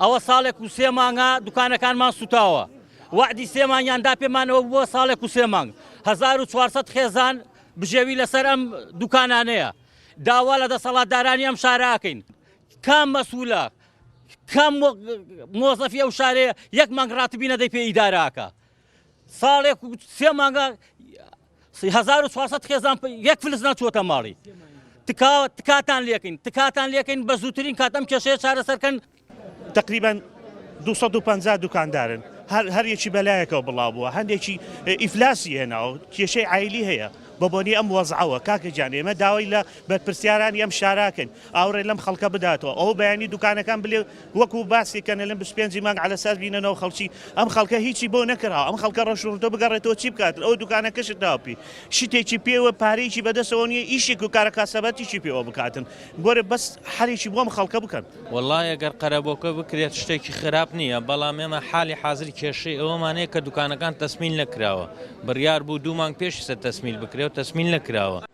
ئەوە ساڵێک و 3 مانگە دوکانەکانمان سوتاوە وعدی 3 مانگیاندا پێمانەوە بووە ساڵێک و 3 مانگ 1400 خێزان بژێوی لەسەر ئەم دوکانانەیە داوا لە دەسەڵاتدارانی ئەم شارەکەین کام مەسوولە کام مۆزەفی ئەو شارەیە 1 مانگ ڕاتبی نەدەی پێ ئیداراکە ساڵێک و 3 مانگە 1400 خێزان 1 فلس نەچووەتە ماڵی تکاتان لێکەین بە زووترین کاتەم کێشەیە چارەسەرکەن تقریبا 250 دوکاندارن هەر یەکی بەلایەکەوە بڵاو بووە هەندێکی ئیفلاسی هێناوە کێشەی عایلی هەیە بە بۆنی ئەم وەزعەوە کاکەجان ئێمە داوای لە بەرپرسیارانی ئەم شاراکەن ئاوڕێ لەم خەڵکە بداتەوە ئەو بەیانی دوکانەکان بلێ وەکو باسیکەنە لەم 25 مانگ علەساس بینەوە خەڵکی ئەم خەڵکە هیچی بۆ نەکراوە ئەم خەڵکە ڕەشوڕتۆ بگەڕێتەوە چی بکات ئەو دوکانەکەشت داوپی شتێکی پێوە پارەیەکی بەدەستەوە نیە ئیشێک و کارە کاسەبەتیشی پێوە بکاتن گۆرە بەس هەرێکی بۆم خەڵکە بکەن وەڵای ئەگەر قەرەبۆکە بکرێت شتێکی خراپ نییە بەڵام ئێمە حالی حازری کێشەی ئەوەمانەیە کە دوکانەکان تەسمیل نەکراوە بڕیار بوو 2 مانگ پێش تەسمیل بکرێت و تەسمیل نەکراوە